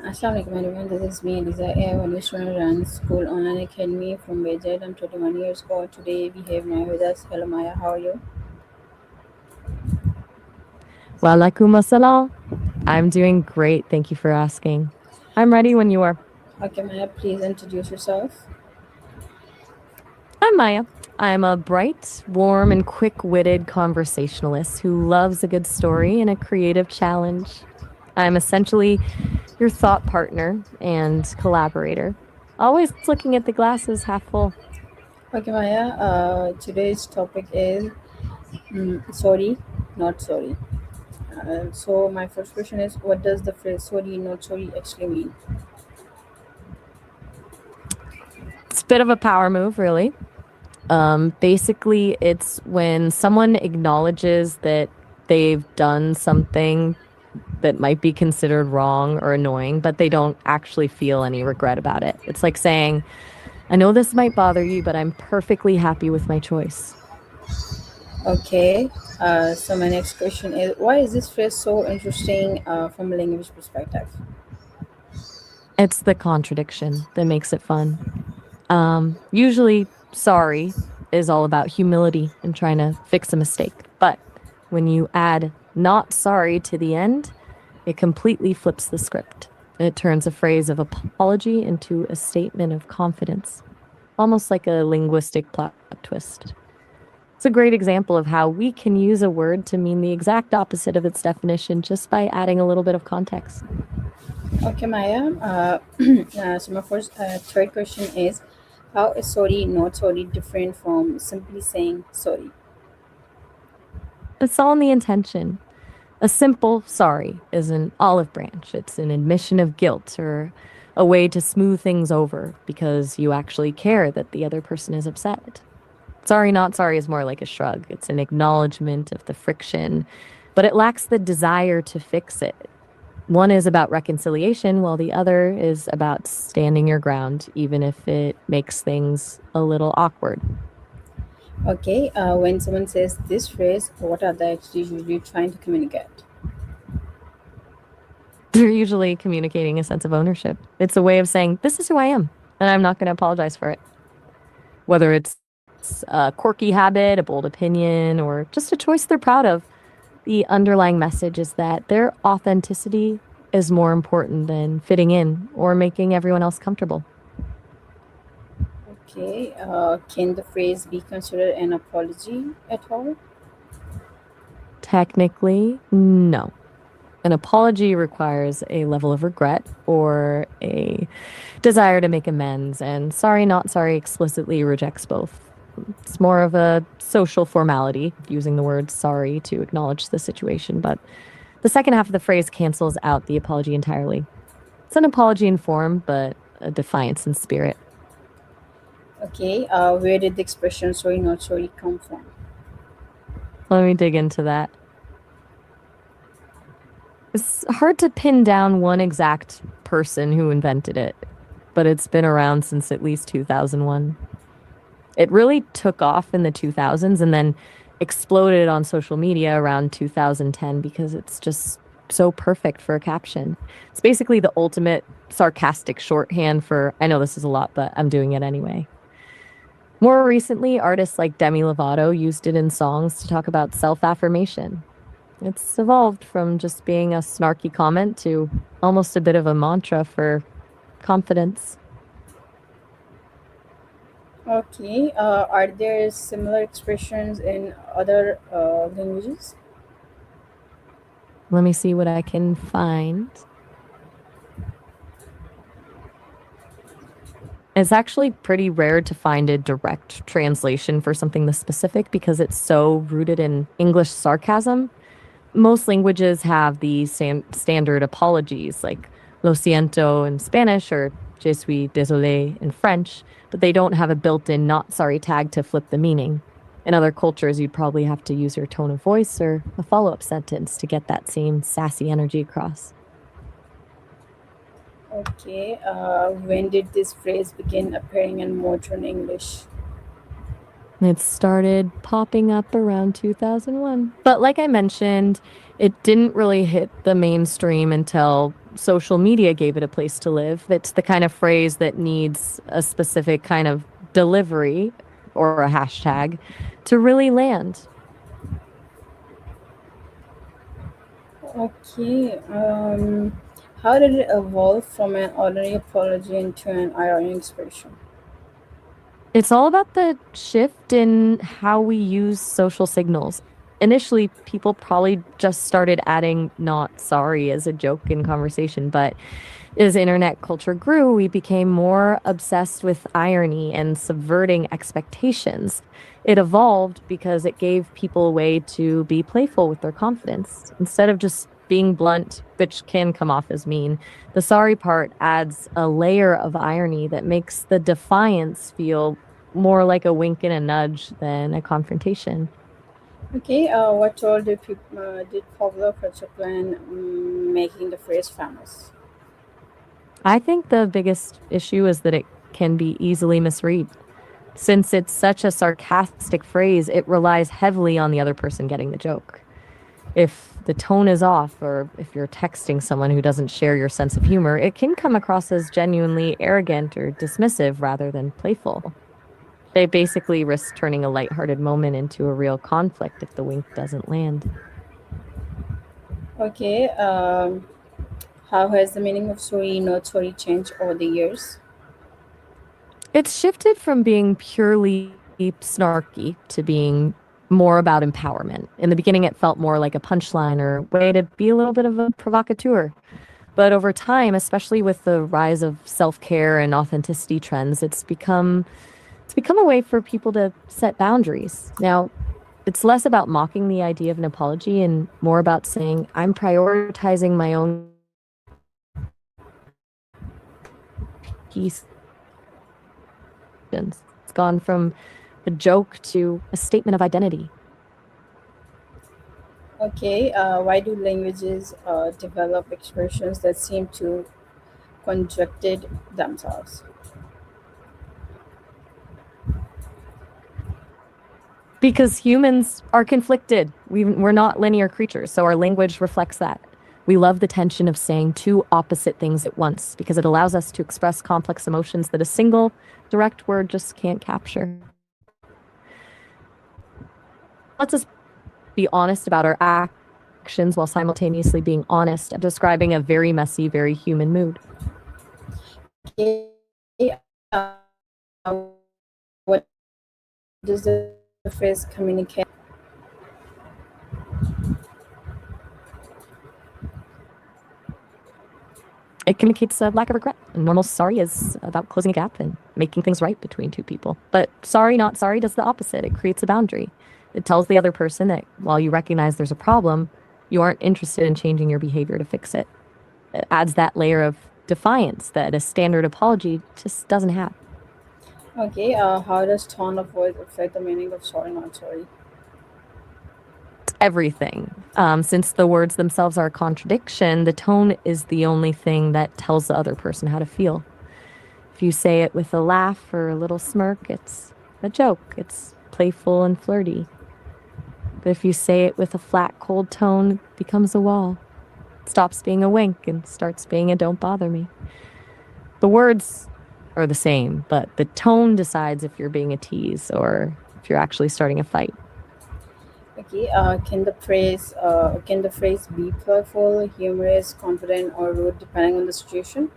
Assalamualaikum everyone, this is me, Lisa. I have a student runs School Online Academy from Beijing. I'm 21 years old. Today we have Maya with us. Hello Maya, how are you? Walaikum assalam. I'm doing great. Thank you for asking. I'm ready when you are. Okay Maya, please introduce yourself. I'm Maya. I'm a bright, warm, and quick witted conversationalist who loves a good story and a creative challenge. I'm essentially your thought partner and collaborator, always looking at the glasses half full. Okay Maya, today's topic is sorry, not sorry. So my first question is, what does the phrase sorry, not sorry actually mean? It's a bit of a power move, really. Basically, it's when someone acknowledges that they've done something that might be considered wrong or annoying, but they don't actually feel any regret about it. It's like saying, I know this might bother you, but I'm perfectly happy with my choice. Okay, so my next question is, why is this phrase so interesting from a language perspective? It's the contradiction that makes it fun. Usually, sorry is all about humility and trying to fix a mistake. But when you add not sorry to the end, it completely flips the script. It turns a phrase of apology into a statement of confidence, almost like a linguistic plot twist. It's a great example of how we can use a word to mean the exact opposite of its definition just by adding a little bit of context. Okay, Maya. So my third question is, how is sorry, not sorry different from simply saying sorry? It's all in the intention. A simple sorry is an olive branch. It's an admission of guilt or a way to smooth things over because you actually care that the other person is upset. Sorry, not sorry is more like a shrug. It's an acknowledgement of the friction, but it lacks the desire to fix it. One is about reconciliation, while the other is about standing your ground, even if it makes things a little awkward. Okay, when someone says this phrase, what are they actually usually trying to communicate? They're usually communicating a sense of ownership. It's a way of saying, this is who I am, and I'm not going to apologize for it. Whether it's a quirky habit, a bold opinion, or just a choice they're proud of, the underlying message is that their authenticity is more important than fitting in or making everyone else comfortable. Okay, can the phrase be considered an apology at all? Technically, no. An apology requires a level of regret or a desire to make amends, and sorry, not sorry explicitly rejects both. It's more of a social formality, using the word sorry to acknowledge the situation, but the second half of the phrase cancels out the apology entirely. It's an apology in form, but a defiance in spirit. Okay, where did the expression sorry, not sorry come from? Let me dig into that. It's hard to pin down one exact person who invented it, but it's been around since at least 2001. It really took off in the 2000s and then exploded on social media around 2010 because it's just so perfect for a caption. It's basically the ultimate sarcastic shorthand for, I know this is a lot, but I'm doing it anyway. More recently, artists like Demi Lovato used it in songs to talk about self affirmation. It's evolved from just being a snarky comment to almost a bit of a mantra for confidence. Okay, are there similar expressions in other languages? Let me see what I can find. It's actually pretty rare to find a direct translation for something this specific because it's so rooted in English sarcasm. Most languages have the standard apologies like lo siento in Spanish or je suis désolé in French, but they don't have a built in not sorry tag to flip the meaning. In other cultures, you'd probably have to use your tone of voice or a follow up sentence to get that same sassy energy across. Okay, when did this phrase begin appearing in modern English? It started popping up around 2001. But like I mentioned, it didn't really hit the mainstream until social media gave it a place to live. It's the kind of phrase that needs a specific kind of delivery or a hashtag to really land. Okay. How did it evolve from an ordinary apology into an ironic expression? It's all about the shift in how we use social signals. Initially, people probably just started adding not sorry as a joke in conversation, but as internet culture grew, we became more obsessed with irony and subverting expectations. It evolved because it gave people a way to be playful with their confidence. Instead of just being blunt, which can come off as mean, the sorry part adds a layer of irony that makes the defiance feel more like a wink and a nudge than a confrontation. Okay. What role did popular culture play in making the phrase famous? I think the biggest issue is that it can be easily misread. Since it's such a sarcastic phrase, it relies heavily on the other person getting the joke. If the tone is off, or if you're texting someone who doesn't share your sense of humor, it can come across as genuinely arrogant or dismissive rather than playful. They basically risk turning a lighthearted moment into a real conflict if the wink doesn't land. Okay. How has the meaning of sorry, not sorry changed over the years? It's shifted from being purely snarky to being more about empowerment. In the beginning, it felt more like a punchline or way to be a little bit of a provocateur. But over time, especially with the rise of self-care and authenticity trends, it's become a way for people to set boundaries. Now, it's less about mocking the idea of an apology and more about saying, I'm prioritizing my own peace. It's gone from a joke to a statement of identity. Okay. Why do languages develop expressions that seem to conjuncted themselves? Because humans are conflicted. We're not linear creatures, so our language reflects that. We love the tension of saying two opposite things at once because it allows us to express complex emotions that a single direct word just can't capture. Lets us be honest about our actions while simultaneously being honest at describing a very messy, very human mood. Okay. What does the phrase communicate? It communicates a lack of regret. A normal sorry is about closing a gap and making things right between two people. But sorry, not sorry does the opposite. It creates a boundary. It tells the other person that while you recognize there's a problem, you aren't interested in changing your behavior to fix it. It adds that layer of defiance that a standard apology just doesn't have. Okay. How does tone of voice affect the meaning of sorry, not sorry? Everything. Since the words themselves are a contradiction, the tone is the only thing that tells the other person how to feel. If you say it with a laugh or a little smirk, it's a joke. It's playful and flirty. But if you say it with a flat, cold tone, it becomes a wall. It stops being a wink and starts being a don't bother me. The words are the same, but the tone decides if you're being a tease or if you're actually starting a fight. Okay. Can the phrase be playful, humorous, confident, or rude depending on the situation?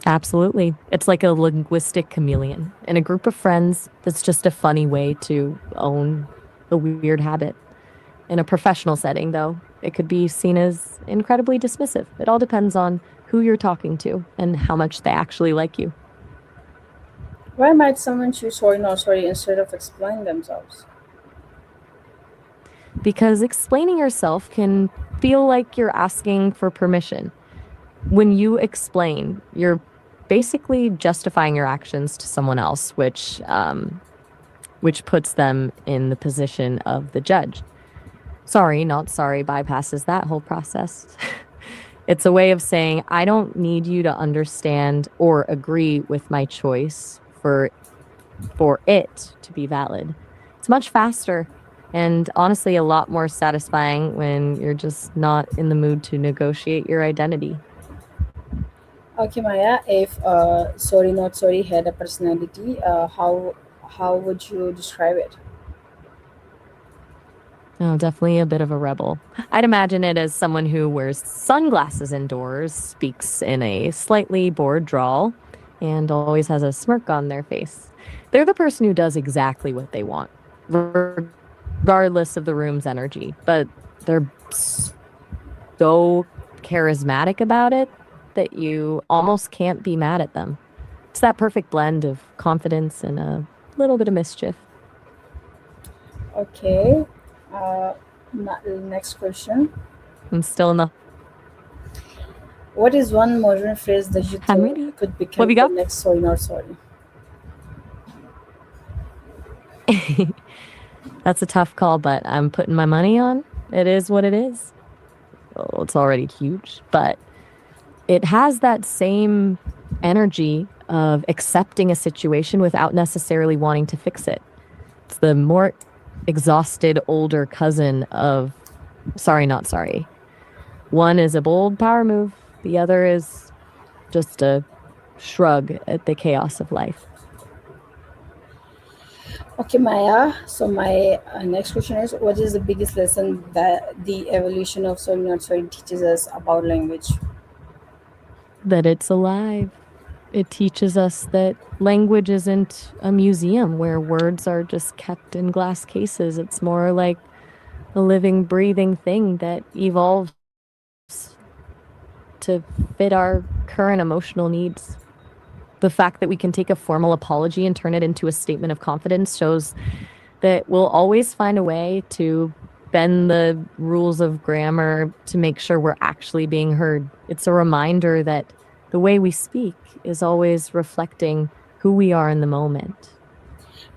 Absolutely. It's like a linguistic chameleon. In a group of friends, that's just a funny way to own a weird habit. In a professional setting, though, it could be seen as incredibly dismissive. It all depends on who you're talking to and how much they actually like you. Why might someone choose sorry, not sorry instead of explaining themselves? Because explaining yourself can feel like you're asking for permission. When you explain, you're basically justifying your actions to someone else, which puts them in the position of the judge. Sorry, not sorry bypasses that whole process. It's a way of saying, I don't need you to understand or agree with my choice for it to be valid. It's much faster and honestly a lot more satisfying when you're just not in the mood to negotiate your identity. Okay, Maya. If sorry not sorry had a personality, how would you describe it? Oh, definitely a bit of a rebel. I'd imagine it as someone who wears sunglasses indoors, speaks in a slightly bored drawl, and always has a smirk on their face. They're the person who does exactly what they want, regardless of the room's energy, but they're so charismatic about it that you almost can't be mad at them. It's that perfect blend of confidence and a little bit of mischief. Okay. Uh, Next question. I'm still in the What is one modern phrase that you I'm think ready. could What have become you the got? next sorry not sorry? That's a tough call, but I'm putting my money on it is what it is. Oh, it's already huge, but it has that same energy of accepting a situation without necessarily wanting to fix it. It's the more exhausted older cousin of sorry, not sorry. One is a bold power move, the other is just a shrug at the chaos of life. Okay, Maya. So my next question is, what is the biggest lesson that the evolution of sorry not sorry teaches us about language? That it's alive. It teaches us that language isn't a museum where words are just kept in glass cases. It's more like a living, breathing thing that evolves to fit our current emotional needs. The fact that we can take a formal apology and turn it into a statement of confidence shows that we'll always find a way to bend the rules of grammar to make sure we're actually being heard. It's a reminder that the way we speak is always reflecting who we are in the moment.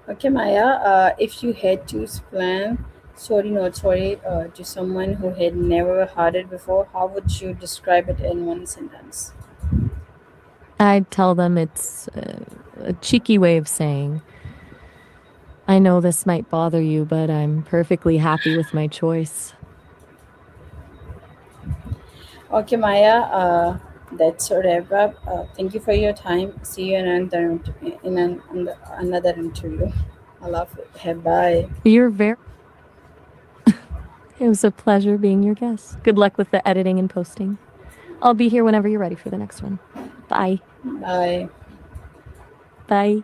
Okay, Maya. If you had to explain sorry not sorry to someone who had never heard it before, how would you describe it in one sentence? I'd tell them it's a cheeky way of saying, I know this might bother you, but I'm perfectly happy with my choice. Okay, Maya. That's a wrap up. Thank you for your time. See you in another interview. I love it. Hey, bye. You're very, it was a pleasure being your guest. Good luck with the editing and posting. I'll be here whenever you're ready for the next one. Bye. Bye. Bye.